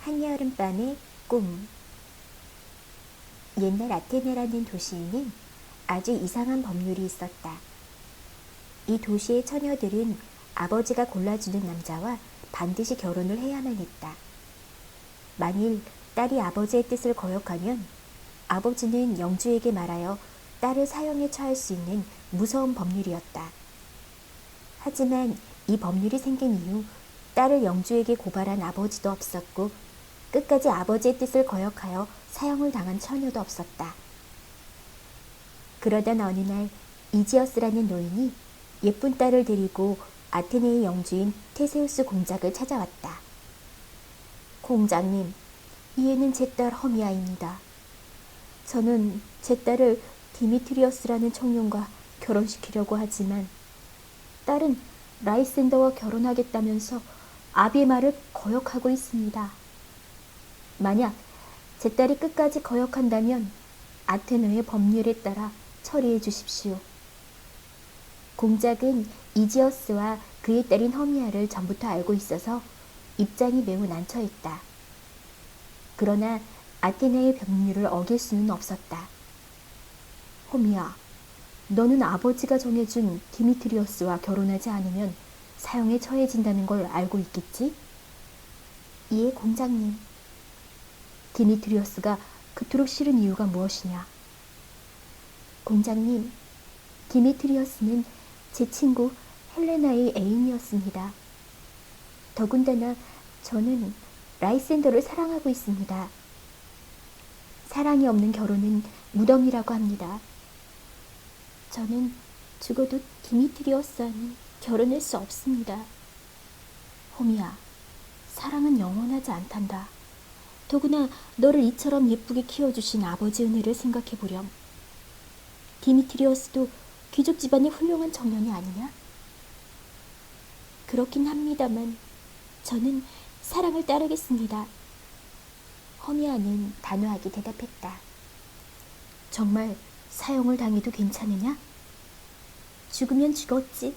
한여름밤의 꿈. 옛날 아테네라는 도시에는 아주 이상한 법률이 있었다. 이 도시의 처녀들은 아버지가 골라주는 남자와 반드시 결혼을 해야만 했다. 만일 딸이 아버지의 뜻을 거역하면 아버지는 영주에게 말하여 딸을 사형에 처할 수 있는 무서운 법률이었다. 하지만 이 법률이 생긴 이후 딸을 영주에게 고발한 아버지도 없었고 끝까지 아버지의 뜻을 거역하여 사형을 당한 처녀도 없었다. 그러던 어느 날 이지어스라는 노인이 예쁜 딸을 데리고 아테네의 영주인 테세우스 공작을 찾아왔다. 공작님, 이 애는 제 딸 허미아입니다. 저는 제 딸을 디미트리어스라는 청년과 결혼시키려고 하지만 딸은 라이센더와 결혼하겠다면서 아비의 말을 거역하고 있습니다. 만약 제 딸이 끝까지 거역한다면 아테네의 법률에 따라 처리해 주십시오. 공작은 이지어스와 그의 딸인 허미아를 전부터 알고 있어서 입장이 매우 난처했다. 그러나 아테네의 법률을 어길 수는 없었다. 허미아, 너는 아버지가 정해준 디미트리어스와 결혼하지 않으면 사형에 처해진다는 걸 알고 있겠지? 예, 공장님. 디미트리어스가 그토록 싫은 이유가 무엇이냐? 공장님, 디미트리어스는 제 친구 헬레나의 애인이었습니다. 더군다나 저는 라이센더를 사랑하고 있습니다. 사랑이 없는 결혼은 무덤이라고 합니다. 저는 죽어도 디미트리어스와는 결혼할 수 없습니다. 호미야, 사랑은 영원하지 않단다. 더구나 너를 이처럼 예쁘게 키워주신 아버지 은혜를 생각해보렴. 디미트리어스도 귀족 집안의 훌륭한 청년이 아니냐? 그렇긴 합니다만 저는 사랑을 따르겠습니다. 허미아는 단호하게 대답했다. 정말 사형을 당해도 괜찮으냐? 죽으면 죽었지.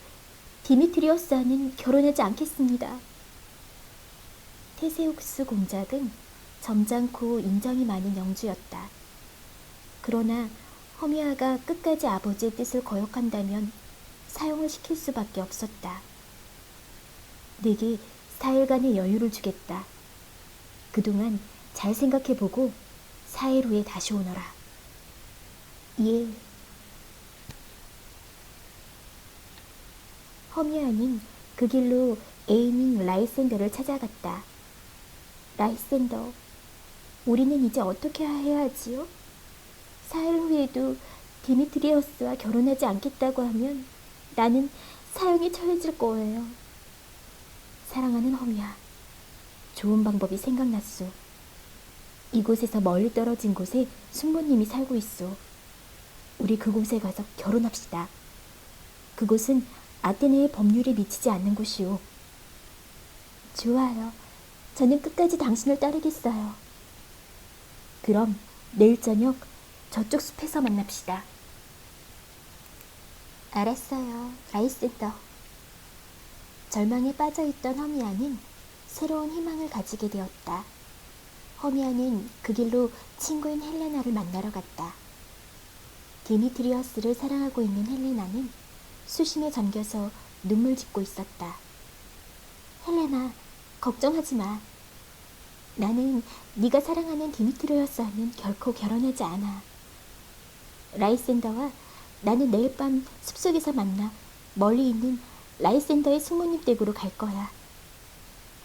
디미트리어스와는 결혼하지 않겠습니다. 테세우스 공작은 점잖고 인정이 많은 영주였다. 그러나 허미아가 끝까지 아버지의 뜻을 거역한다면 사형을 시킬 수밖에 없었다. 내게 4일간의 여유를 주겠다. 그동안 잘 생각해보고 4일 후에 다시 오너라. 예. 허미아는 그 길로 애인인 라이센더를 찾아갔다. 라이센더, 우리는 이제 어떻게 해야 하지요? 4일 후에도 디미트리어스와 결혼하지 않겠다고 하면 나는 사형에 처해질 거예요. 사랑하는 허미야, 좋은 방법이 생각났소. 이곳에서 멀리 떨어진 곳에 숙모님이 살고 있소. 우리 그곳에 가서 결혼합시다. 그곳은 아테네의 법률에 미치지 않는 곳이오. 좋아요. 저는 끝까지 당신을 따르겠어요. 그럼 내일 저녁 저쪽 숲에서 만납시다. 알았어요, 라이센더. 절망에 빠져있던 허미아는 새로운 희망을 가지게 되었다. 허미아는 그 길로 친구인 헬레나를 만나러 갔다. 디미트리어스를 사랑하고 있는 헬레나는 수심에 잠겨서 눈물 짓고 있었다. 헬레나, 걱정하지 마. 나는 네가 사랑하는 디미트리어스와는 결코 결혼하지 않아. 라이센더와 나는 내일 밤 숲속에서 만나 멀리 있는 라이센더의 숙모님 댁으로 갈 거야.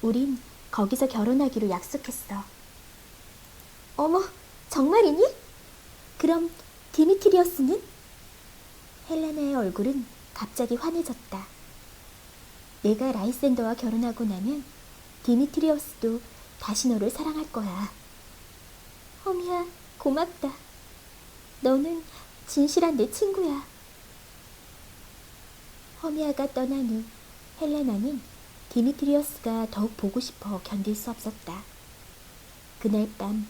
우린 거기서 결혼하기로 약속했어. 어머, 정말이니? 그럼 디미트리어스는? 헬레나의 얼굴은 갑자기 환해졌다. 내가 라이센더와 결혼하고 나면 디미트리어스도 다시 너를 사랑할 거야. 허미야, 고맙다. 너는 진실한 내 친구야. 허미아가 떠난 후 헬레나는 디미트리어스가 더욱 보고 싶어 견딜 수 없었다. 그날 밤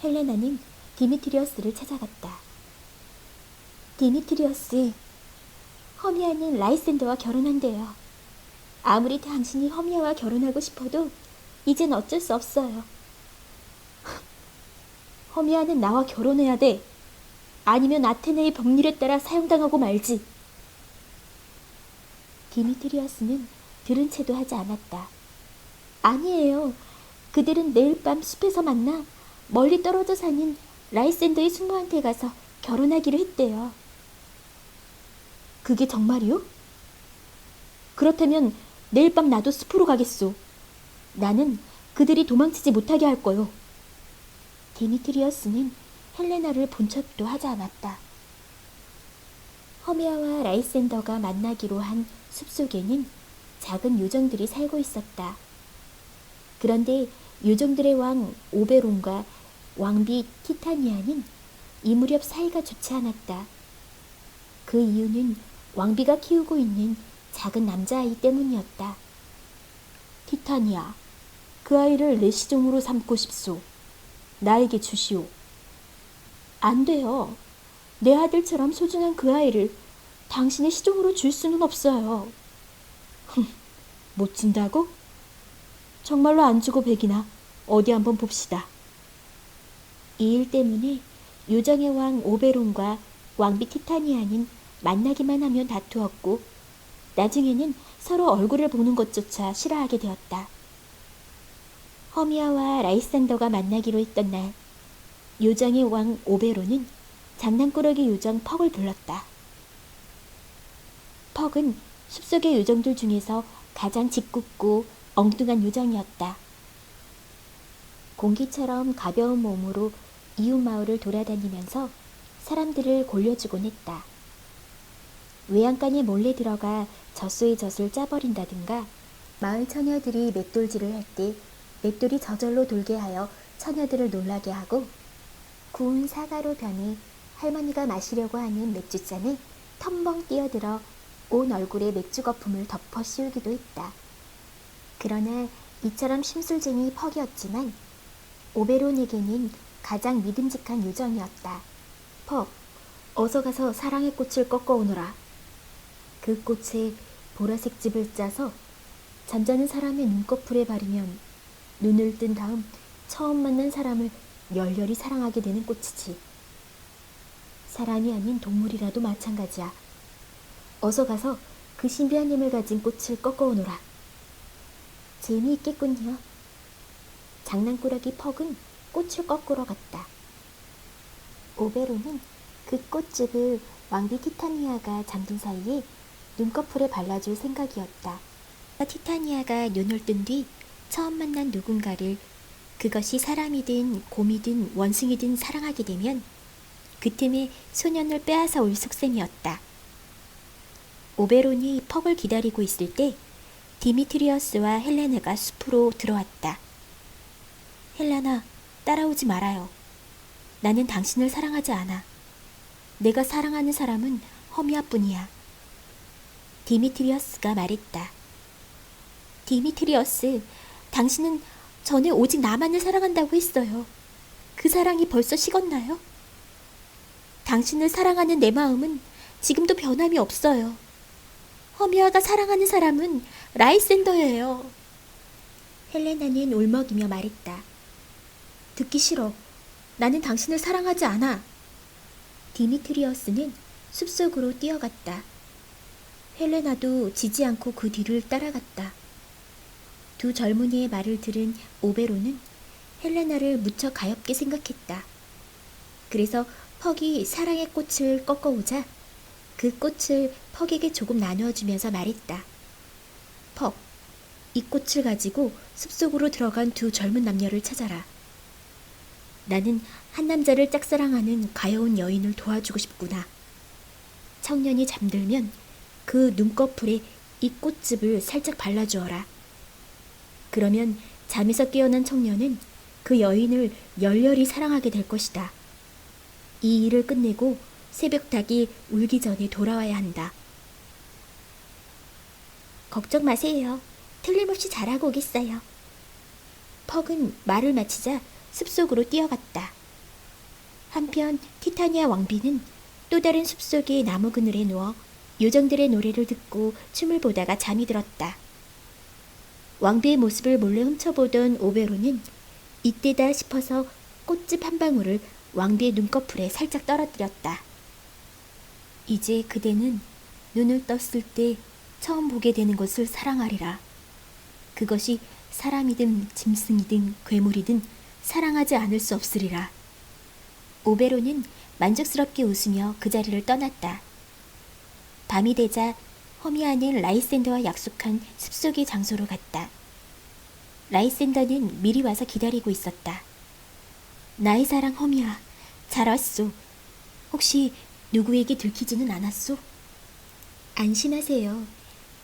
헬레나는 디미트리어스를 찾아갔다. 디미트리어스, 허미아는 라이센더와 결혼한대요. 아무리 당신이 허미아와 결혼하고 싶어도 이젠 어쩔 수 없어요. 허미아는 나와 결혼해야 돼. 아니면 아테네의 법률에 따라 사형당하고 말지. 디미트리어스는 들은 채도 하지 않았다. 아니에요. 그들은 내일 밤 숲에서 만나 멀리 떨어져 사는 라이센더의 숙모한테 가서 결혼하기로 했대요. 그게 정말이요? 그렇다면 내일 밤 나도 숲으로 가겠소. 나는 그들이 도망치지 못하게 할 거요. 디미트리어스는 헬레나를 본 척도 하지 않았다. 허미아와 라이센더가 만나기로 한 숲속에는 작은 요정들이 살고 있었다. 그런데 요정들의 왕 오베론과 왕비 티타니아는 이 무렵 사이가 좋지 않았다. 그 이유는 왕비가 키우고 있는 작은 남자아이 때문이었다. 티타니아, 그 아이를 내 시종으로 삼고 싶소. 나에게 주시오. 안 돼요. 내 아들처럼 소중한 그 아이를 당신의 시종으로 줄 수는 없어요. 못 준다고? 정말로 안 주고 백이나 어디 한번 봅시다. 이 일 때문에 요정의 왕 오베론과 왕비 티타니아는 만나기만 하면 다투었고 나중에는 서로 얼굴을 보는 것조차 싫어하게 되었다. 허미아와 라이산더가 만나기로 했던 날, 요정의 왕 오베론은 장난꾸러기 요정 퍽을 불렀다. 퍽은 숲속의 요정들 중에서 가장 짓궂고 엉뚱한 요정이었다. 공기처럼 가벼운 몸으로 이웃 마을을 돌아다니면서 사람들을 골려주곤 했다. 외양간에 몰래 들어가 젖소의 젖을 짜버린다든가 마을 처녀들이 맷돌질을 할 때 맷돌이 저절로 돌게 하여 처녀들을 놀라게 하고 구운 사과로 변해 할머니가 마시려고 하는 맥주잔에 텀벙 뛰어들어 온 얼굴에 맥주 거품을 덮어 씌우기도 했다. 그러나 이처럼 심술쟁이 퍽이었지만 오베론에게는 가장 믿음직한 요정이었다. 퍽, 어서 가서 사랑의 꽃을 꺾어오너라. 그 꽃에 보라색 즙을 짜서 잠자는 사람의 눈꺼풀에 바르면 눈을 뜬 다음 처음 만난 사람을 열렬히 사랑하게 되는 꽃이지. 사람이 아닌 동물이라도 마찬가지야. 어서 가서 그 신비한 힘을 가진 꽃을 꺾어오너라. 재미있겠군요. 장난꾸러기 퍽은 꽃을 꺾으러 갔다. 오베로는 그 꽃즙을 왕비 티타니아가 잠든 사이에 눈꺼풀에 발라줄 생각이었다. 티타니아가 눈을 뜬 뒤 처음 만난 누군가를 그것이 사람이든 곰이든 원숭이든 사랑하게 되면 그 틈에 소년을 빼앗아 올 속셈이었다. 오베론이 퍽을 기다리고 있을 때 디미트리어스와 헬레나가 숲으로 들어왔다. 헬레나, 따라오지 말아요. 나는 당신을 사랑하지 않아. 내가 사랑하는 사람은 허미아뿐이야. 디미트리어스가 말했다. 디미트리어스, 당신은 전에 오직 나만을 사랑한다고 했어요. 그 사랑이 벌써 식었나요? 당신을 사랑하는 내 마음은 지금도 변함이 없어요. 허미아가 사랑하는 사람은 라이센더예요. 헬레나는 울먹이며 말했다. 듣기 싫어. 나는 당신을 사랑하지 않아. 디미트리어스는 숲속으로 뛰어갔다. 헬레나도 지지 않고 그 뒤를 따라갔다. 두 젊은이의 말을 들은 오베로는 헬레나를 무척 가엾게 생각했다. 그래서 퍽이 사랑의 꽃을 꺾어오자 그 꽃을 퍽에게 조금 나누어 주면서 말했다. 퍽, 이 꽃을 가지고 숲속으로 들어간 두 젊은 남녀를 찾아라. 나는 한 남자를 짝사랑하는 가여운 여인을 도와주고 싶구나. 청년이 잠들면 그 눈꺼풀에 이 꽃즙을 살짝 발라주어라. 그러면 잠에서 깨어난 청년은 그 여인을 열렬히 사랑하게 될 것이다. 이 일을 끝내고 새벽 닭이 울기 전에 돌아와야 한다. 걱정 마세요. 틀림없이 잘하고 오겠어요. 퍽은 말을 마치자 숲속으로 뛰어갔다. 한편 티타니아 왕비는 또 다른 숲속의 나무 그늘에 누워 요정들의 노래를 듣고 춤을 보다가 잠이 들었다. 왕비의 모습을 몰래 훔쳐보던 오베로는 이때다 싶어서 꽃즙 한 방울을 왕비의 눈꺼풀에 살짝 떨어뜨렸다. 이제 그대는 눈을 떴을 때 처음 보게 되는 것을 사랑하리라. 그것이 사람이든 짐승이든 괴물이든 사랑하지 않을 수 없으리라. 오베론은 만족스럽게 웃으며 그 자리를 떠났다. 밤이 되자 허미아는 라이센더와 약속한 숲속의 장소로 갔다. 라이센더는 미리 와서 기다리고 있었다. 나의 사랑 허미아, 잘 왔소. 혹시 누구에게 들키지는 않았소? 안심하세요.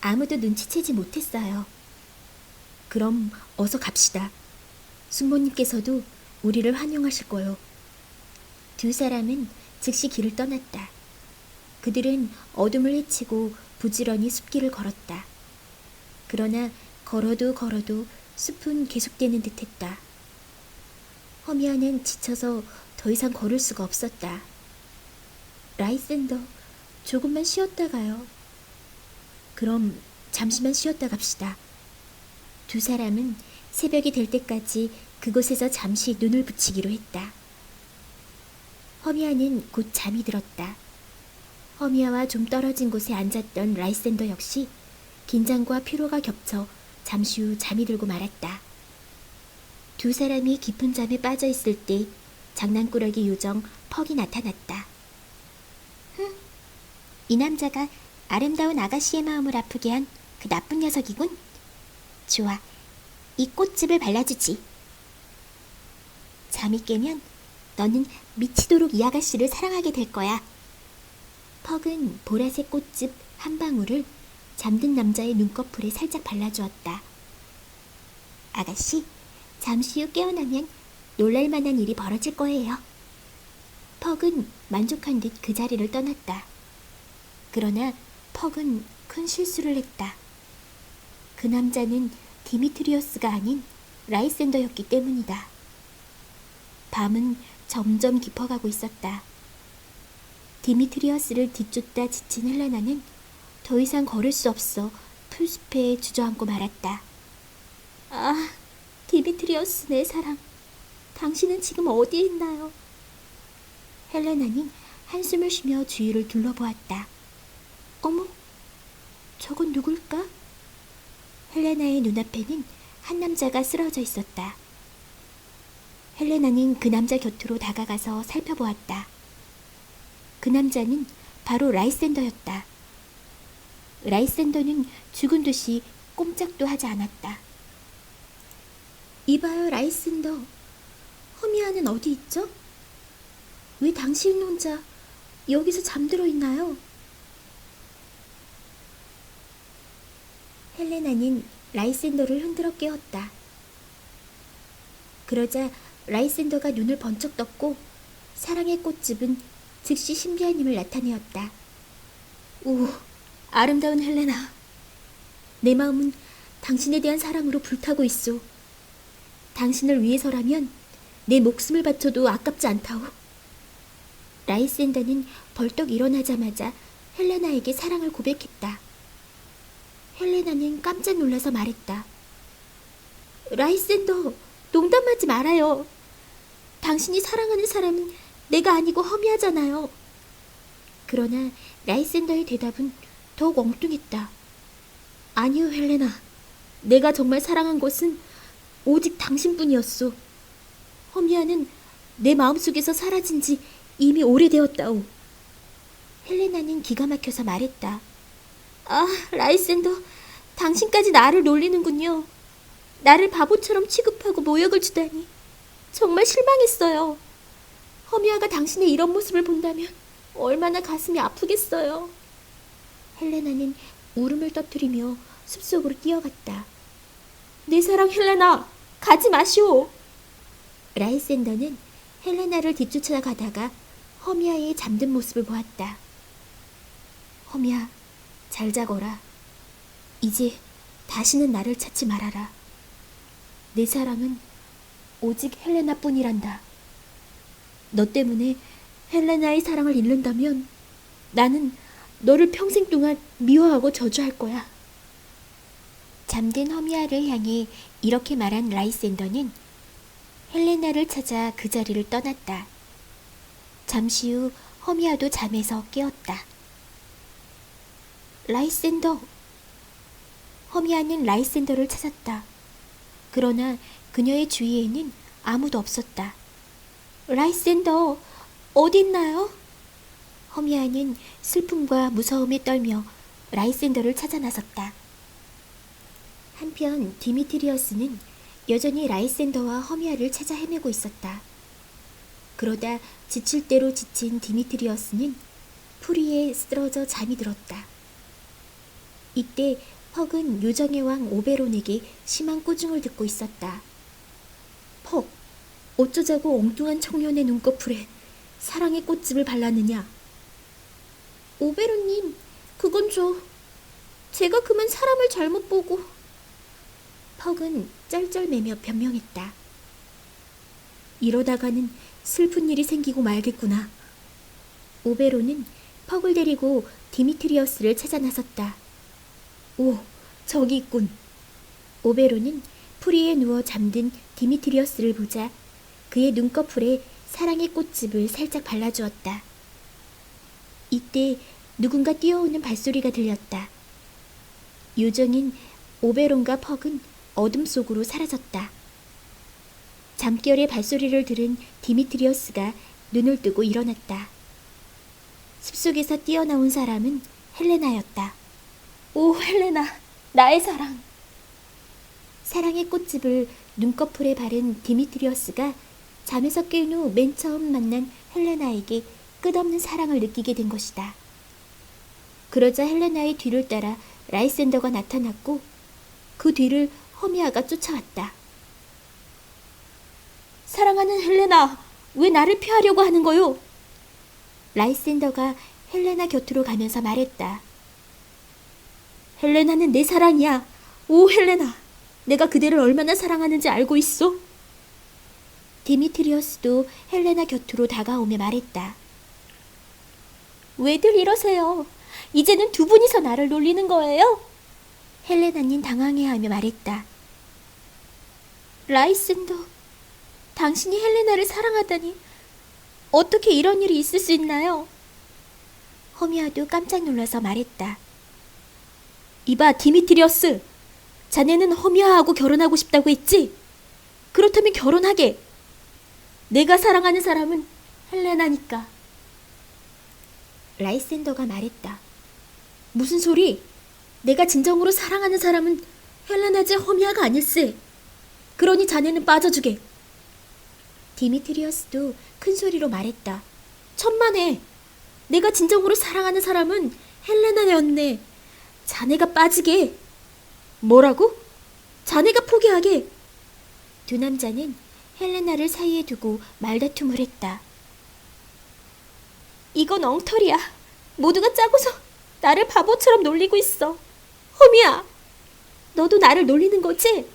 아무도 눈치채지 못했어요. 그럼 어서 갑시다. 숙모님께서도 우리를 환영하실 거요. 두 사람은 즉시 길을 떠났다. 그들은 어둠을 헤치고 부지런히 숲길을 걸었다. 그러나 걸어도 숲은 계속되는 듯했다. 허미아는 지쳐서 더 이상 걸을 수가 없었다. 라이센더, 조금만 쉬었다 가요. 그럼 잠시만 쉬었다 갑시다. 두 사람은 새벽이 될 때까지 그곳에서 잠시 눈을 붙이기로 했다. 허미아는 곧 잠이 들었다. 허미아와 좀 떨어진 곳에 앉았던 라이센더 역시 긴장과 피로가 겹쳐 잠시 후 잠이 들고 말았다. 두 사람이 깊은 잠에 빠져 있을 때 장난꾸러기 요정 퍽이 나타났다. 이 남자가 아름다운 아가씨의 마음을 아프게 한 그 나쁜 녀석이군. 좋아, 이 꽃즙을 발라주지. 잠이 깨면 너는 미치도록 이 아가씨를 사랑하게 될 거야. 퍽은 보라색 꽃즙 한 방울을 잠든 남자의 눈꺼풀에 살짝 발라주었다. 아가씨, 잠시 후 깨어나면 놀랄만한 일이 벌어질 거예요. 퍽은 만족한 듯 그 자리를 떠났다. 그러나 퍽은 큰 실수를 했다. 그 남자는 디미트리어스가 아닌 라이센더였기 때문이다. 밤은 점점 깊어가고 있었다. 디미트리어스를 뒤쫓다 지친 헬레나는 더 이상 걸을 수 없어 풀숲에 주저앉고 말았다. 아, 디미트리어스 내 사랑, 당신은 지금 어디에 있나요? 헬레나는 한숨을 쉬며 주위를 둘러보았다. 어머, 저건 누굴까? 헬레나의 눈앞에는 한 남자가 쓰러져 있었다. 헬레나는 그 남자 곁으로 다가가서 살펴보았다. 그 남자는 바로 라이센더였다. 라이센더는 죽은 듯이 꼼짝도 하지 않았다. 이봐요, 라이센더. 허미아는 어디 있죠? 왜 당신 혼자 여기서 잠들어 있나요? 헬레나는 라이센더를 흔들어 깨웠다. 그러자 라이센더가 눈을 번쩍 떴고 사랑의 꽃즙은 즉시 신비한 힘을 나타내었다. 오, 아름다운 헬레나. 내 마음은 당신에 대한 사랑으로 불타고 있소. 당신을 위해서라면 내 목숨을 바쳐도 아깝지 않다오. 라이센더는 벌떡 일어나자마자 헬레나에게 사랑을 고백했다. 헬레나는 깜짝 놀라서 말했다. 라이센더, 농담하지 말아요. 당신이 사랑하는 사람은 내가 아니고 허미하잖아요. 그러나 라이센더의 대답은 더욱 엉뚱했다. 아니요, 헬레나. 내가 정말 사랑한 것은 오직 당신뿐이었소. 허미아는 내 마음속에서 사라진 지 이미 오래되었다오. 헬레나는 기가 막혀서 말했다. 아, 라이센더, 당신까지 나를 놀리는군요. 나를 바보처럼 취급하고 모욕을 주다니. 정말 실망했어요. 허미아가 당신의 이런 모습을 본다면 얼마나 가슴이 아프겠어요. 헬레나는 울음을 터뜨리며 숲속으로 뛰어갔다. 내 사랑 헬레나, 가지 마시오. 라이센더는 헬레나를 뒤쫓아 가다가 허미아의 잠든 모습을 보았다. 허미아, 잘 자거라. 이제 다시는 나를 찾지 말아라. 내 사랑은 오직 헬레나뿐이란다. 너 때문에 헬레나의 사랑을 잃는다면 나는 너를 평생 동안 미워하고 저주할 거야. 잠든 허미아를 향해 이렇게 말한 라이센더는 헬레나를 찾아 그 자리를 떠났다. 잠시 후 허미아도 잠에서 깨었다. 라이센더! 허미아는 라이센더를 찾았다. 그러나 그녀의 주위에는 아무도 없었다. 라이센더, 어딨나요? 허미아는 슬픔과 무서움에 떨며 라이센더를 찾아 나섰다. 한편 디미트리어스는 여전히 라이센더와 허미아를 찾아 헤매고 있었다. 그러다 지칠 대로 지친 디미트리어스는 풀 위에 쓰러져 잠이 들었다. 이때 퍽은 요정의 왕 오베론에게 심한 꾸중을 듣고 있었다. 퍽, 어쩌자고 엉뚱한 청년의 눈꺼풀에 사랑의 꽃즙을 발랐느냐? 오베론님, 그건 제가 그만 사람을 잘못 보고. 퍽은 쩔쩔매며 변명했다. 이러다가는 슬픈 일이 생기고 말겠구나. 오베론은 퍽을 데리고 디미트리어스를 찾아 나섰다. 오, 저기 있군. 오베론은 풀 위에 누워 잠든 디미트리어스를 보자 그의 눈꺼풀에 사랑의 꽃즙을 살짝 발라주었다. 이때 누군가 뛰어오는 발소리가 들렸다. 요정인 오베론과 퍽은 어둠 속으로 사라졌다. 잠결에 발소리를 들은 디미트리어스가 눈을 뜨고 일어났다. 숲속에서 뛰어나온 사람은 헬레나였다. 오, 헬레나, 나의 사랑. 사랑의 꽃즙을 눈꺼풀에 바른 디미트리어스가 잠에서 깬 후 맨 처음 만난 헬레나에게 끝없는 사랑을 느끼게 된 것이다. 그러자 헬레나의 뒤를 따라 라이센더가 나타났고 그 뒤를 허미아가 쫓아왔다. 사랑하는 헬레나, 왜 나를 피하려고 하는 거요? 라이센더가 헬레나 곁으로 가면서 말했다. 헬레나는 내 사랑이야. 오, 헬레나, 내가 그대를 얼마나 사랑하는지 알고 있어? 디미트리어스도 헬레나 곁으로 다가오며 말했다. 왜들 이러세요? 이제는 두 분이서 나를 놀리는 거예요? 헬레나는 당황해하며 말했다. 라이센더, 당신이 헬레나를 사랑하다니 어떻게 이런 일이 있을 수 있나요? 허미아도 깜짝 놀라서 말했다. 이봐, 디미트리어스, 자네는 허미아하고 결혼하고 싶다고 했지? 그렇다면 결혼하게. 내가 사랑하는 사람은 헬레나니까. 라이센더가 말했다. 무슨 소리? 내가 진정으로 사랑하는 사람은 헬레나지 허미아가 아닐세. 그러니 자네는 빠져주게. 디미트리어스도 큰 소리로 말했다. 천만에, 내가 진정으로 사랑하는 사람은 헬레나였네. 자네가 빠지게. 뭐라고? 자네가 포기하게. 두 남자는 헬레나를 사이에 두고 말다툼을 했다. 이건 엉터리야. 모두가 짜고서 나를 바보처럼 놀리고 있어. 허미야, 너도 나를 놀리는 거지?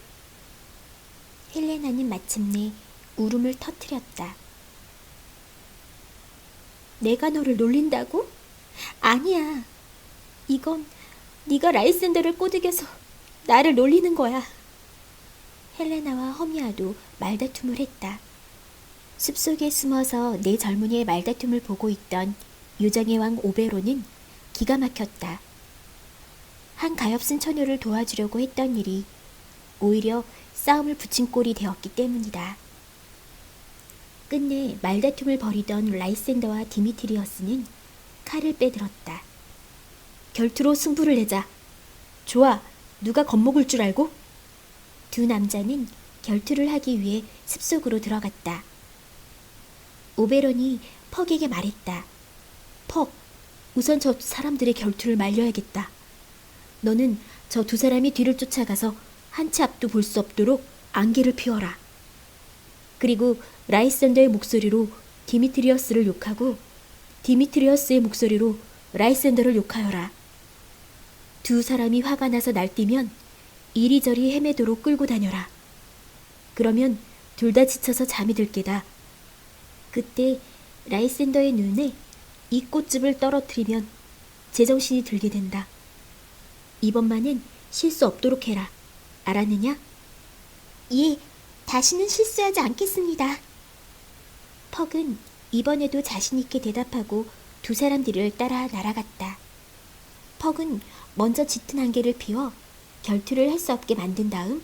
헬레나는 마침내 울음을 터뜨렸다. 내가 너를 놀린다고? 아니야. 이건 네가 라이센더를 꼬드겨서 나를 놀리는 거야. 헬레나와 허미아도 말다툼을 했다. 숲속에 숨어서 내 젊은이의 말다툼을 보고 있던 요정의 왕 오베로는 기가 막혔다. 한 가엾은 처녀를 도와주려고 했던 일이 오히려 싸움을 붙인 꼴이 되었기 때문이다. 끝내 말다툼을 벌이던 라이센더와 디미트리어스는 칼을 빼들었다. 결투로 승부를 내자. 좋아, 누가 겁먹을 줄 알고? 두 남자는 결투를 하기 위해 숲속으로 들어갔다. 오베론이 퍽에게 말했다. 퍽, 우선 저 사람들의 결투를 말려야겠다. 너는 저 두 사람이 뒤를 쫓아가서 한 치 앞도 볼 수 없도록 안개를 피워라. 그리고 라이센더의 목소리로 디미트리어스를 욕하고 디미트리어스의 목소리로 라이센더를 욕하여라. 두 사람이 화가 나서 날뛰면 이리저리 헤매도록 끌고 다녀라. 그러면 둘 다 지쳐서 잠이 들 게다. 그때 라이센더의 눈에 이 꽃즙을 떨어뜨리면 제정신이 들게 된다. 이번만은 실수 없도록 해라. 알았느냐? 예, 다시는 실수하지 않겠습니다. 퍽은 이번에도 자신있게 대답하고 두 사람들을 따라 날아갔다. 퍽은 먼저 짙은 안개를 피워 결투를 할 수 없게 만든 다음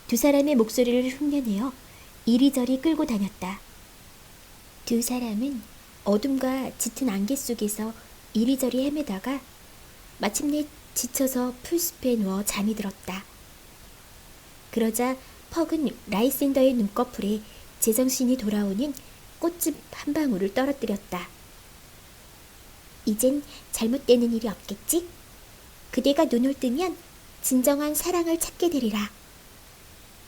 두 사람의 목소리를 흉내내어 이리저리 끌고 다녔다. 두 사람은 어둠과 짙은 안개 속에서 이리저리 헤매다가 마침내 지쳐서 풀숲에 누워 잠이 들었다. 그러자 퍽은 라이센더의 눈꺼풀에 제정신이 돌아오는 꽃즙 한 방울을 떨어뜨렸다. 이젠 잘못되는 일이 없겠지? 그대가 눈을 뜨면 진정한 사랑을 찾게 되리라.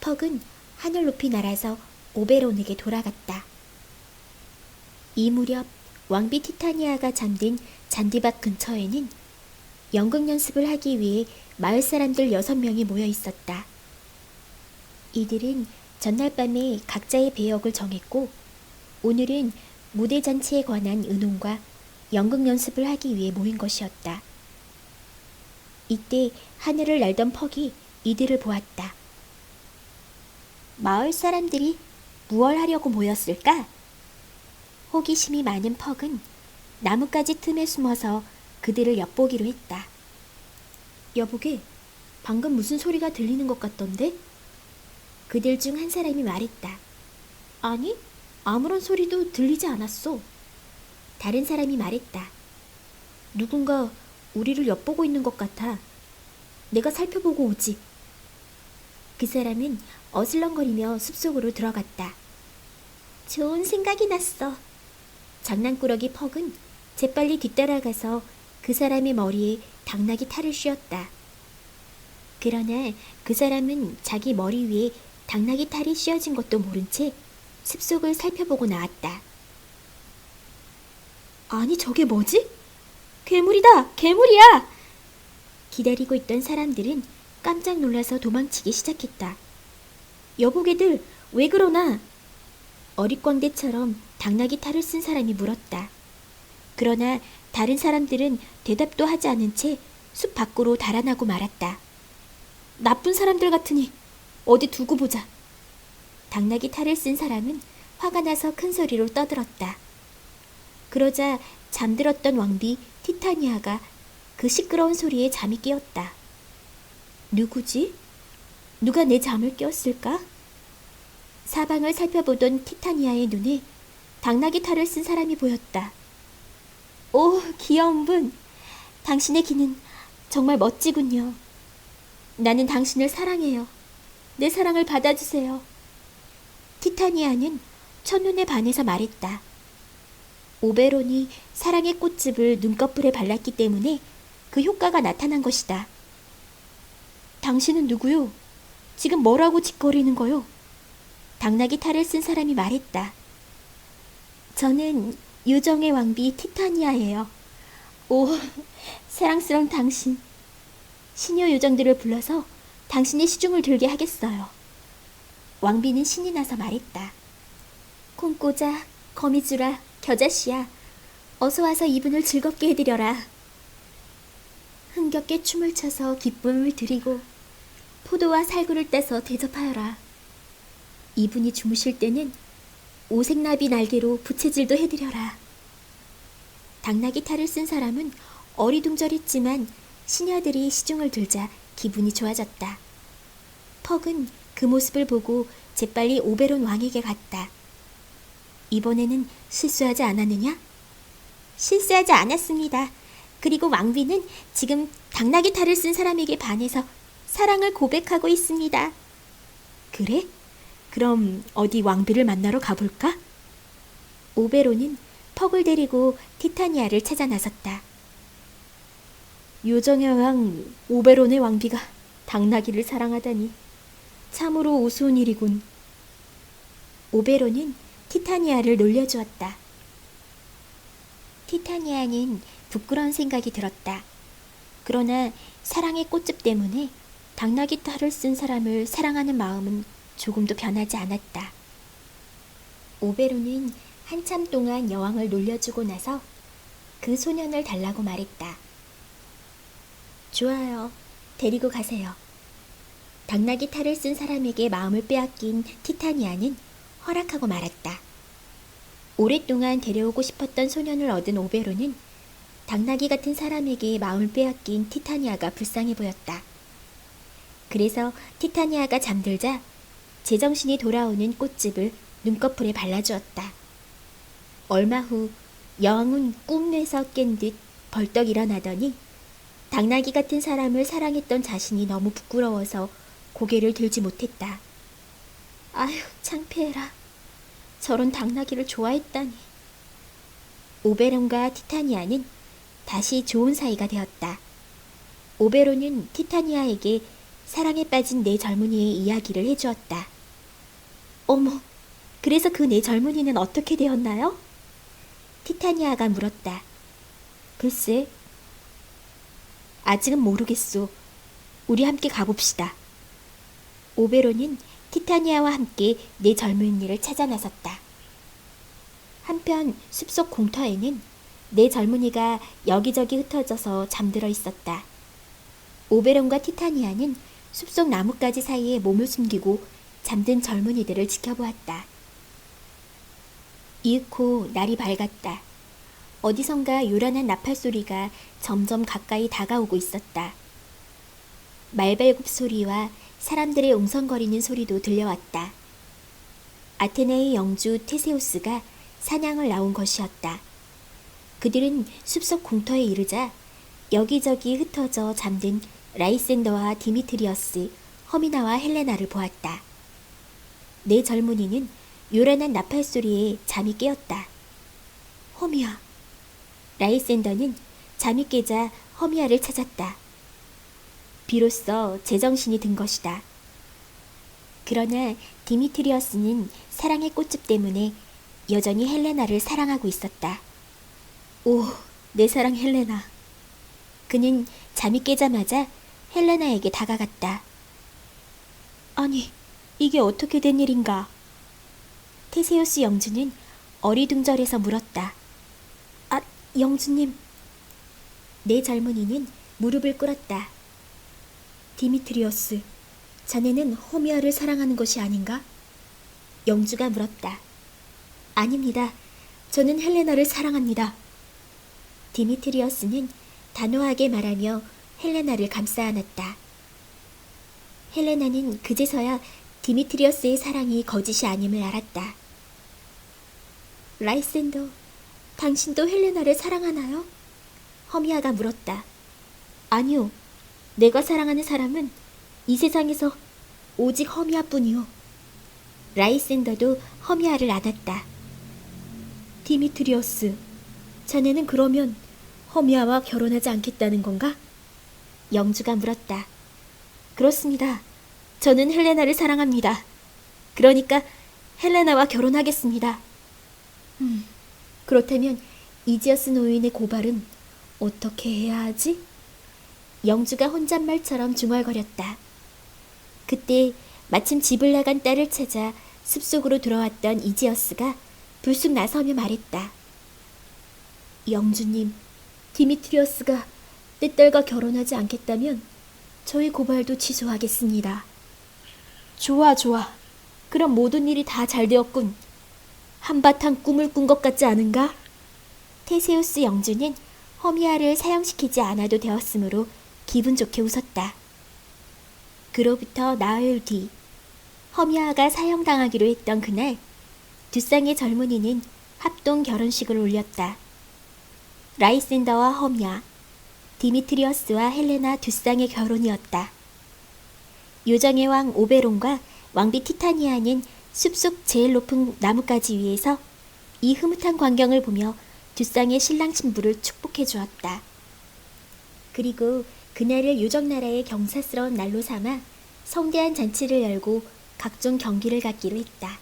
퍽은 하늘 높이 날아서 오베론에게 돌아갔다. 이 무렵 왕비 티타니아가 잠든 잔디밭 근처에는 연극 연습을 하기 위해 마을 사람들 6명이 모여 있었다. 이들은 전날 밤에 각자의 배역을 정했고 오늘은 무대 잔치에 관한 의논과 연극 연습을 하기 위해 모인 것이었다. 이때 하늘을 날던 퍽이 이들을 보았다. 마을 사람들이 무얼 하려고 모였을까? 호기심이 많은 퍽은 나뭇가지 틈에 숨어서 그들을 엿보기로 했다. 여보게, 방금 무슨 소리가 들리는 것 같던데? 그들 중 한 사람이 말했다. 아니, 아무런 소리도 들리지 않았어. 다른 사람이 말했다. 누군가 우리를 엿보고 있는 것 같아. 내가 살펴보고 오지. 그 사람은 어슬렁거리며 숲속으로 들어갔다. 좋은 생각이 났어. 장난꾸러기 퍽은 재빨리 뒤따라가서 그 사람의 머리에 당나귀 탈을 씌웠다. 그러나 그 사람은 자기 머리 위에 당나귀 탈이 씌워진 것도 모른 채 숲속을 살펴보고 나왔다. 아니, 저게 뭐지? 괴물이다! 괴물이야! 기다리고 있던 사람들은 깜짝 놀라서 도망치기 시작했다. 여보게들, 왜 그러나? 어릿광대처럼 당나귀 탈을 쓴 사람이 물었다. 그러나 다른 사람들은 대답도 하지 않은 채 숲 밖으로 달아나고 말았다. 나쁜 사람들 같으니 어디 두고 보자. 당나귀 탈을 쓴 사람은 화가 나서 큰 소리로 떠들었다. 그러자 잠들었던 왕비 티타니아가 그 시끄러운 소리에 잠이 깨었다. 누구지? 누가 내 잠을 깨웠을까? 사방을 살펴보던 티타니아의 눈에 당나귀 탈을 쓴 사람이 보였다. 오, 귀여운 분! 당신의 귀는 정말 멋지군요. 나는 당신을 사랑해요. 내 사랑을 받아주세요. 티타니아는 첫눈에 반해서 말했다. 오베론이 사랑의 꽃즙을 눈꺼풀에 발랐기 때문에 그 효과가 나타난 것이다. 당신은 누구요? 지금 뭐라고 짓거리는 거요? 당나귀 탈을 쓴 사람이 말했다. 저는 유정의 왕비 티타니아예요. 오, 사랑스러운 당신. 시녀 요정들을 불러서 당신의 시중을 들게 하겠어요. 왕비는 신이 나서 말했다. 콩꼬자, 거미줄아, 겨자씨야, 어서 와서 이분을 즐겁게 해드려라. 흥겹게 춤을 춰서 기쁨을 드리고 포도와 살구를 떼서 대접하여라. 이분이 주무실 때는 오색나비 날개로 부채질도 해드려라. 당나귀 탈을 쓴 사람은 어리둥절했지만 시녀들이 시중을 들자 기분이 좋아졌다. 퍽은 그 모습을 보고 재빨리 오베론 왕에게 갔다. 이번에는 실수하지 않았느냐? 실수하지 않았습니다. 그리고 왕비는 지금 당나귀 탈을 쓴 사람에게 반해서 사랑을 고백하고 있습니다. 그래? 그럼 어디 왕비를 만나러 가볼까? 오베론은 퍽을 데리고 티타니아를 찾아 나섰다. 요정의 왕 오베론의 왕비가 당나귀를 사랑하다니 참으로 우스운 일이군. 오베론은 티타니아를 놀려주었다. 티타니아는 부끄러운 생각이 들었다. 그러나 사랑의 꽃즙 때문에 당나귀 탈을 쓴 사람을 사랑하는 마음은 조금도 변하지 않았다. 오베론은 한참 동안 여왕을 놀려주고 나서 그 소년을 달라고 말했다. 좋아요. 데리고 가세요. 당나귀 탈을 쓴 사람에게 마음을 빼앗긴 티타니아는 허락하고 말았다. 오랫동안 데려오고 싶었던 소년을 얻은 오베론은 당나귀 같은 사람에게 마음을 빼앗긴 티타니아가 불쌍해 보였다. 그래서 티타니아가 잠들자 제정신이 돌아오는 꽃즙을 눈꺼풀에 발라주었다. 얼마 후 영은 꿈에서 깬 듯 벌떡 일어나더니 당나귀 같은 사람을 사랑했던 자신이 너무 부끄러워서 고개를 들지 못했다. 아휴, 창피해라. 저런 당나귀를 좋아했다니. 오베론과 티타니아는 다시 좋은 사이가 되었다. 오베론은 티타니아에게 사랑에 빠진 내 젊은이의 이야기를 해주었다. 어머, 그래서 그 내 젊은이는 어떻게 되었나요? 티타니아가 물었다. 글쎄, 아직은 모르겠소. 우리 함께 가봅시다. 오베론은 티타니아와 함께 내 젊은이를 찾아 나섰다. 한편 숲속 공터에는 내 젊은이가 여기저기 흩어져서 잠들어 있었다. 오베론과 티타니아는 숲속 나뭇가지 사이에 몸을 숨기고 잠든 젊은이들을 지켜보았다. 이윽고 날이 밝았다. 어디선가 요란한 나팔 소리가 점점 가까이 다가오고 있었다. 말발굽 소리와 사람들의 웅성거리는 소리도 들려왔다. 아테네의 영주 테세우스가 사냥을 나온 것이었다. 그들은 숲속 공터에 이르자 여기저기 흩어져 잠든 라이센더와 디미트리어스, 허미나와 헬레나를 보았다. 내 젊은이는 요란한 나팔 소리에 잠이 깨었다. 허미야. 라이센더는 잠이 깨자 허미야를 찾았다. 비로소 제정신이 든 것이다. 그러나 디미트리어스는 사랑의 꽃즙 때문에 여전히 헬레나를 사랑하고 있었다. 오, 내 사랑 헬레나. 그는 잠이 깨자마자 헬레나에게 다가갔다. 아니, 이게 어떻게 된 일인가? 테세우스 영주는 어리둥절해서 물었다. 아, 영주님. 내 젊은이는 무릎을 꿇었다. 디미트리어스, 자네는 호미아를 사랑하는 것이 아닌가? 영주가 물었다. 아닙니다. 저는 헬레나를 사랑합니다. 디미트리어스는 단호하게 말하며 헬레나를 감싸 안았다. 헬레나는 그제서야 디미트리어스의 사랑이 거짓이 아님을 알았다. 라이센더, 당신도 헬레나를 사랑하나요? 허미아가 물었다. 아니요. 내가 사랑하는 사람은 이 세상에서 오직 허미아뿐이요. 라이센더도 허미아를 안았다. 디미트리어스, 자네는 그러면 허미아와 결혼하지 않겠다는 건가? 영주가 물었다. 그렇습니다. 저는 헬레나를 사랑합니다. 그러니까 헬레나와 결혼하겠습니다. 그렇다면 이지어스 노인의 고발은 어떻게 해야 하지? 영주가 혼잣말처럼 중얼거렸다. 그때 마침 집을 나간 딸을 찾아 숲속으로 들어왔던 이지어스가 불쑥 나서며 말했다. 영주님, 디미트리어스가 내 딸과 결혼하지 않겠다면 저희 고발도 취소하겠습니다. 좋아, 좋아. 그럼 모든 일이 다 잘 되었군. 한바탕 꿈을 꾼 것 같지 않은가? 테세우스 영주는 허미아를 사형시키지 않아도 되었으므로 기분 좋게 웃었다. 그로부터 나흘 뒤, 허미아가 사형당하기로 했던 그날, 두 쌍의 젊은이는 합동 결혼식을 올렸다. 라이센더와 허미아, 디미트리어스와 헬레나 두 쌍의 결혼이었다. 요정의 왕 오베론과 왕비 티타니아는 숲속 제일 높은 나뭇가지 위에서 이 흐뭇한 광경을 보며 두 쌍의 신랑 신부를 축복해 주었다. 그리고 그날을 요정나라의 경사스러운 날로 삼아 성대한 잔치를 열고 각종 경기를 갖기로 했다.